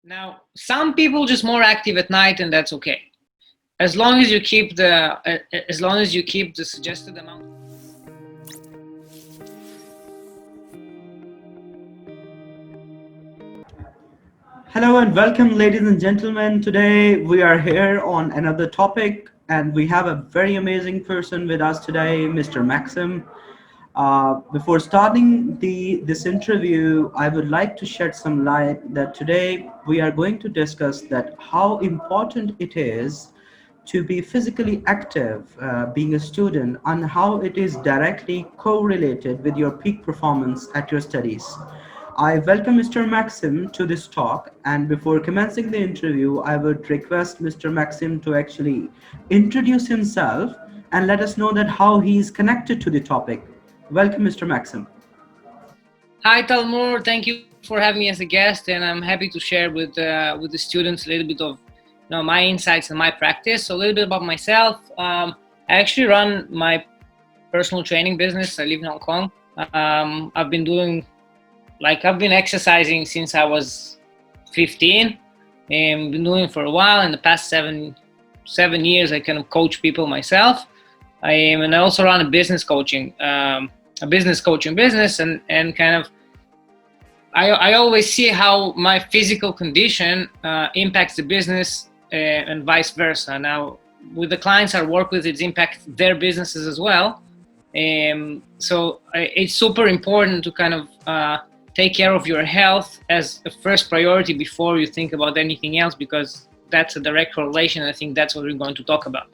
Now, some people just more active at night, and that's okay, as long as you keep the suggested amount. Hello and welcome, ladies and gentlemen. Today we are here on another topic, and we have a very amazing person with us today, Mr. Maxim. Before starting this interview, I would like to shed some light that today we are going to discuss that how important it is to be physically active, being a student, and how it is directly correlated with your peak performance at your studies. I welcome Mr. Maxim to this talk, and before commencing the interview, I would request Mr. Maxim to actually introduce himself and let us know that how he is connected to the topic. Welcome, Mr. Maxim. Hi, Taimoor. Thank you for having me as a guest, and I'm happy to share with the students a little bit of my insights and my practice. So a little bit about myself. I actually run my personal training business. I live in Hong Kong. I've been exercising since I was 15, and been doing it for a while. In the past seven years, I kind of coach people myself. And I also run a business coaching business, and kind of I always see how my physical condition impacts the business and vice versa. Now, with the clients I work with, it impacts their businesses as well. So it's super important to kind of take care of your health as a first priority before you think about anything else, because that's a direct correlation. I think that's what we're going to talk about.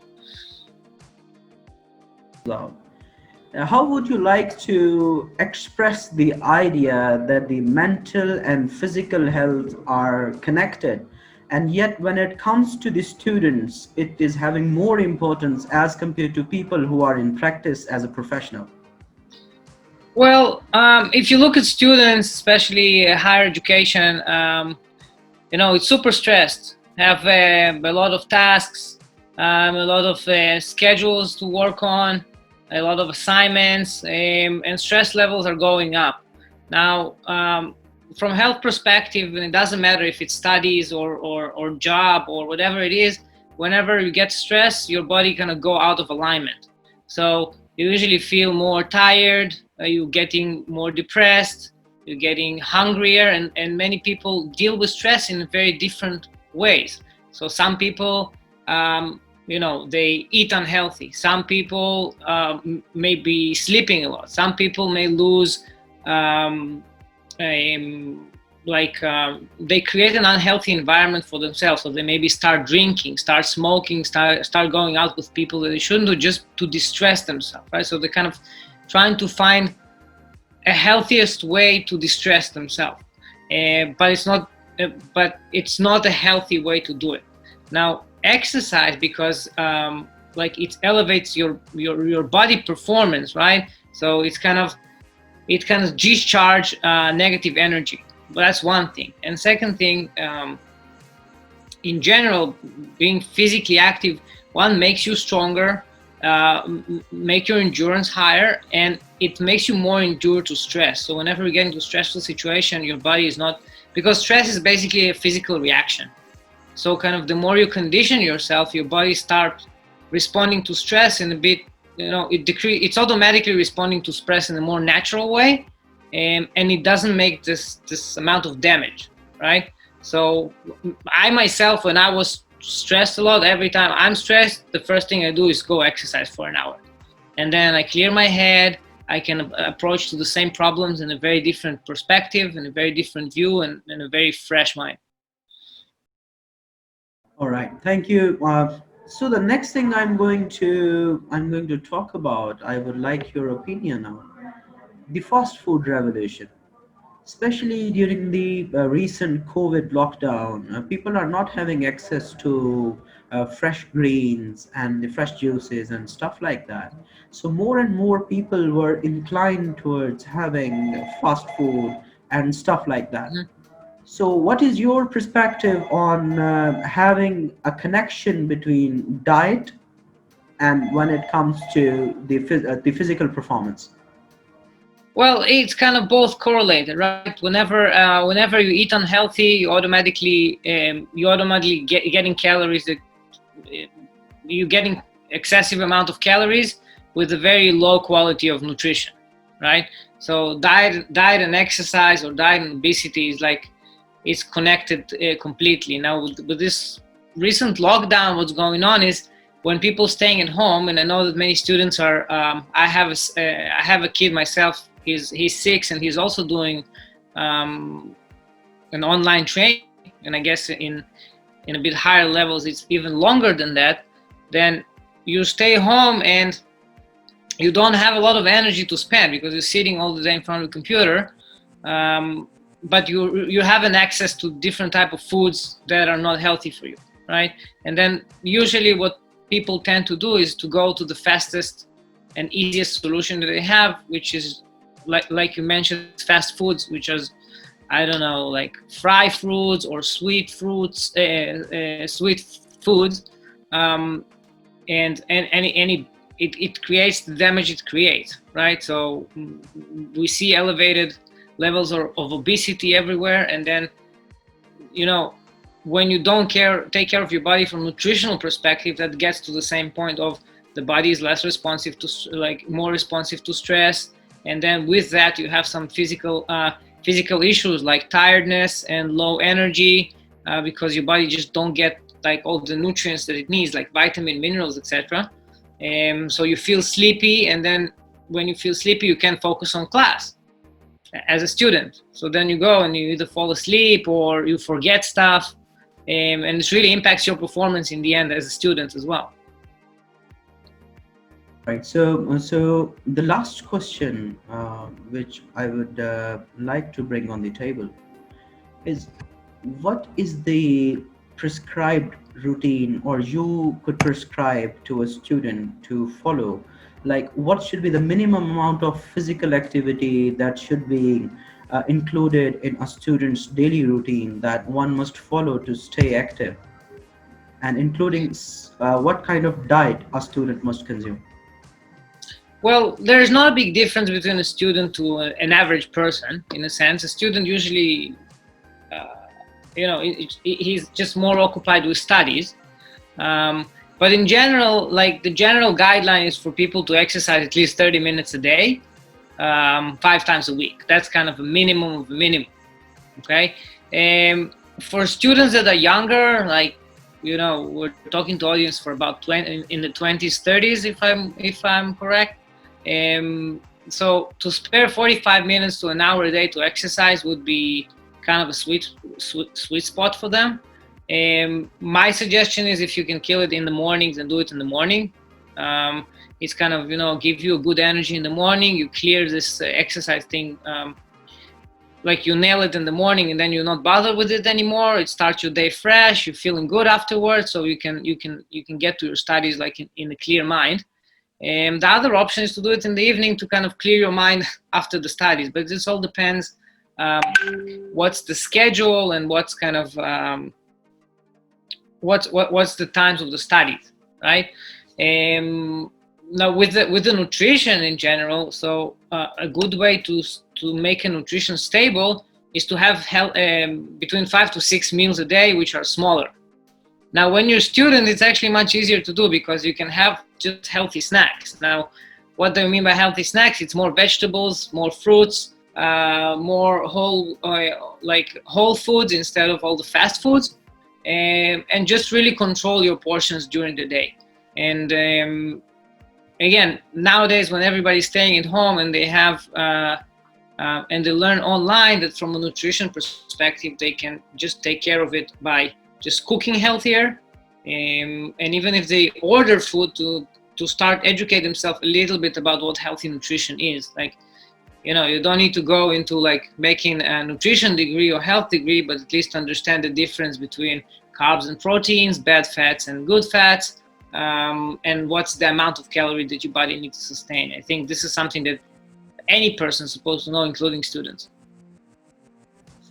How would you like to express the idea that the mental and physical health are connected, and yet when it comes to the students, it is having more importance as compared to people who are in practice as a professional? Well, if you look at students, especially higher education, it's super stressed. Have a lot of tasks, a lot of schedules to work on, a lot of assignments, and stress levels are going up. Now, from health perspective, and it doesn't matter if it's studies or job or whatever it is, whenever you get stressed, your body kind of go out of alignment. So you usually feel more tired, you're getting more depressed, you're getting hungrier, and many people deal with stress in very different ways. So some people, they eat unhealthy. Some people may be sleeping a lot. Some people may lose, they create an unhealthy environment for themselves. So they maybe start drinking, start smoking, start going out with people that they shouldn't do, just to distress themselves, right? So they're kind of trying to find a healthiest way to distress themselves, but it's not a healthy way to do it. Now, exercise, because it elevates your body performance, right? So it kind of discharge negative energy. But that's one thing. And second thing, in general, being physically active, one, makes you stronger, make your endurance higher, and it makes you more endure to stress. So whenever you get into a stressful situation, your body is not, because stress is basically a physical reaction. So kind of the more you condition yourself, your body starts responding to stress in a bit, it's automatically responding to stress in a more natural way, and it doesn't make this amount of damage, right? So I myself, when I was stressed a lot, every time I'm stressed, the first thing I do is go exercise for an hour. And then I clear my head, I can approach to the same problems in a very different perspective, in a very different view, and in a very fresh mind. All right, thank you. So the next thing I'm going to talk about, I would like your opinion on the fast food revolution, especially during the recent COVID lockdown. People are not having access to fresh greens and the fresh juices and stuff like that. So more and more people were inclined towards having fast food and stuff like that. Mhm. So, what is your perspective on having a connection between diet and when it comes to the physical performance? Well, it's kind of both correlated, right? Whenever you eat unhealthy, you automatically getting calories that you're getting excessive amount of calories with a very low quality of nutrition, right? So diet and exercise, or diet and obesity, is like it's connected completely. Now with this recent lockdown, what's going on is when people staying at home, and I know that many students are. I have a kid myself. He's 6, and he's also doing um, an online training, and I guess in a bit higher levels it's even longer than that. Then you stay home and you don't have a lot of energy to spend because you're sitting all the day in front of the computer. But you have an access to different type of foods that are not healthy for you, right? And then usually what people tend to do is to go to the fastest and easiest solution that they have, which is like you mentioned, fast foods, which is, I don't know, like fry fruits or sweet foods, and any it creates the damage it creates, right? So we see elevated levels of obesity everywhere, and then when you don't take care of your body from a nutritional perspective, that gets to the same point of the body is less responsive to, like, more responsive to stress, and then with that you have some physical issues like tiredness and low energy, because your body just don't get like all the nutrients that it needs, like vitamin, minerals, etc. So you feel sleepy, and then when you feel sleepy, you can't focus on class as a student. So then you go and you either fall asleep or you forget stuff, and it really impacts your performance in the end as a student as well. Right. So the last question, which I would like to bring on the table, is what is the prescribed routine, or you could prescribe to a student to follow? Like, what should be the minimum amount of physical activity that should be included in a student's daily routine that one must follow to stay active, and including what kind of diet a student must consume? Well, there is not a big difference between a student to an average person. In a sense, a student usually he's just more occupied with studies, but in general, like, the general guideline is for people to exercise at least 30 minutes a day, 5 times a week. That's kind of a minimum of a minimum. Okay. For students that are younger, like, we're talking to audience for about 20 in the 20s, 30s, if I'm correct. So to spare 45 minutes to an hour a day to exercise would be kind of a sweet spot for them. My suggestion is, if you can kill it in the mornings, and do it in the morning. It's kind of, give you a good energy in the morning. You clear this exercise thing, like you nail it in the morning, and then you're not bothered with it anymore. It starts your day fresh. You're feeling good afterwards, so you can get to your studies like in a clear mind. And the other option is to do it in the evening to kind of clear your mind after the studies. But this all depends what's the schedule and what's kind of what's the times of the studies, right? Now with the nutrition in general, so a good way to make a nutrition stable is to have between 5 to 6 meals a day, which are smaller. Now, when you're a student, it's actually much easier to do because you can have just healthy snacks. Now, what do I mean by healthy snacks? It's more vegetables, more fruits, more whole foods instead of all the fast foods, and just really control your portions during the day. And again, nowadays when everybody's staying at home and they have and they learn online, that from a nutrition perspective they can just take care of it by just cooking healthier, and even if they order food, to start educate themselves a little bit about what healthy nutrition is. Like, you don't need to go into like making a nutrition degree or health degree, but at least understand the difference between carbs and proteins, bad fats and good fats, and what's the amount of calorie that your body needs to sustain. I think this is something that any person is supposed to know, including students.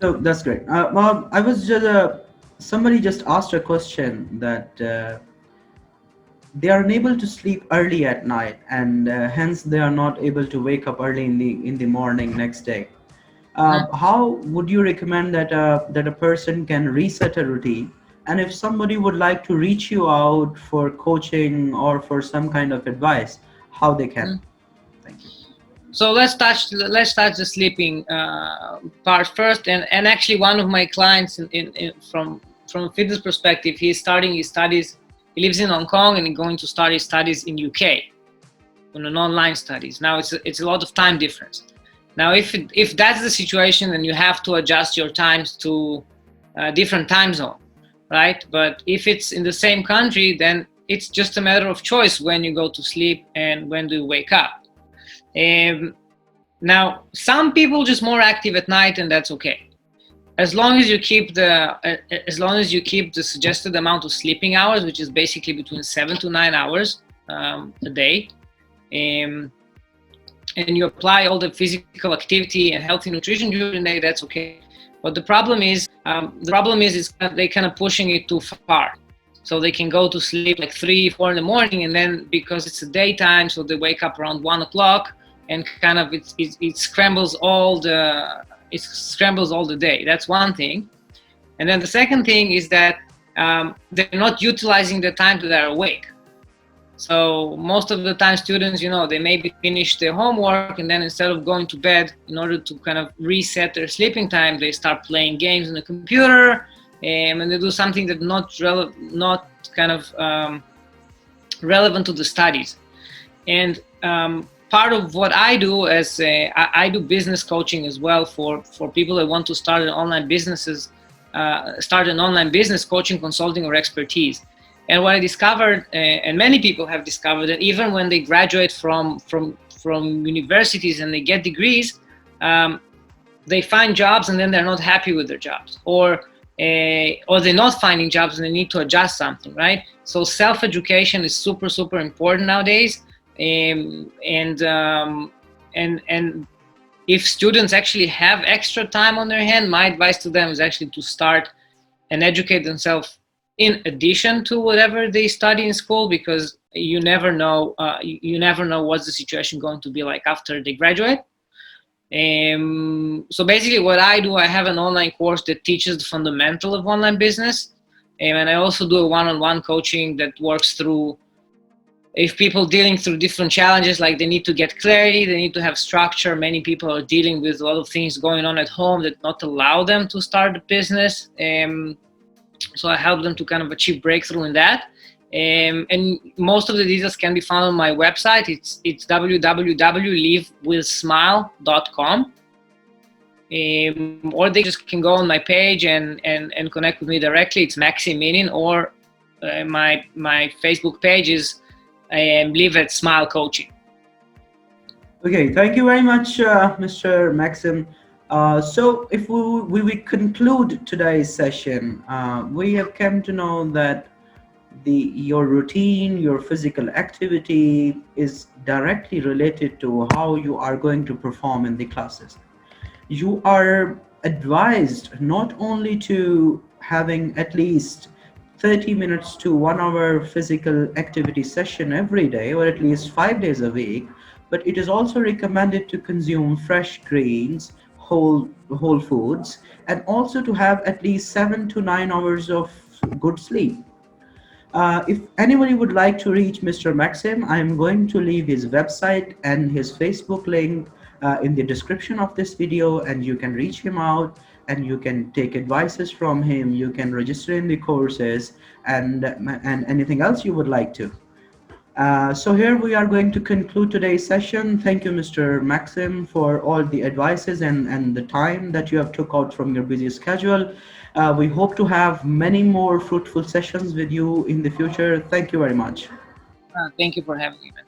So that's great. Well, I was just somebody just asked a question that they are unable to sleep early at night, and hence they are not able to wake up early in the morning next day. How would you recommend that a person can reset a routine? And if somebody would like to reach you out for coaching or for some kind of advice, how they can? Mhm. Thank you. So let's touch the sleeping part first. And actually, one of my clients from a fitness perspective, he's starting his studies. He lives in Hong Kong and he's going to start his studies in UK on an online studies. Now it's a lot of time difference. Now, if that's the situation, then you have to adjust your times to a different time zone, right? But if it's in the same country, then it's just a matter of choice when you go to sleep and when do you wake up. Um, Now, some people just more active at night, and that's okay. As long as you keep the suggested amount of sleeping hours, which is basically between 7 to 9 hours a day, um, and you apply all the physical activity and healthy nutrition during the day, that's okay. But the problem is they kind of pushing it too far. So they can go to sleep like 3, 4 in the morning, and then because it's a daytime, so they wake up around 1 o'clock, and kind of it scrambles all the day. That's one thing. And then the second thing is that they're not utilizing the time that they're awake. So most of the time students, they maybe finish their homework, and then instead of going to bed, in order to kind of reset their sleeping time, they start playing games on the computer, and they do something that's not kind of relevant to the studies. And part of what I do I do business coaching as well for people that want to start an online business coaching, consulting, or expertise. And what I discovered, and many people have discovered, that even when they graduate from universities and they get degrees, they find jobs and then they're not happy with their jobs, or they're not finding jobs and they need to adjust something, right? So self-education is super, super important nowadays. And if students actually have extra time on their hand, my advice to them is actually to start and educate themselves in addition to whatever they study in school, because you never know what's the situation going to be like after they graduate. So basically what I do, I have an online course that teaches the fundamental of online business, and I also do a one-on-one coaching that works through, if people dealing through different challenges, like they need to get clarity, they need to have structure. Many people are dealing with a lot of things going on at home that not allow them to start a business. So I help them to kind of achieve breakthrough in that. And most of the details can be found on my website. It's www.livewithsmile.com. Or they just can go on my page and connect with me directly. It's Maxim Manin, or my Facebook page is Live at Smile Coaching. Okay, thank you very much, Mr. Maxim. So if we conclude today's session, we have come to know that your routine, your physical activity is directly related to how you are going to perform in the classes. You are advised not only to having at least 30 minutes to 1 hour physical activity session every day, or at least 5 days a week, but it is also recommended to consume fresh greens, whole foods, and also to have at least 7 to 9 hours of good sleep. If anybody would like to reach Mr. Maxim, I am going to leave his website and his Facebook link in the description of this video, and you can reach him out and you can take advices from him. You can register in the courses and anything else you would like to. So here we are going to conclude today's session. Thank you, Mr. Maxim, for all the advices and the time that you have took out from your busy schedule. We hope to have many more fruitful sessions with you in the future. Thank you very much. Thank you for having me, man.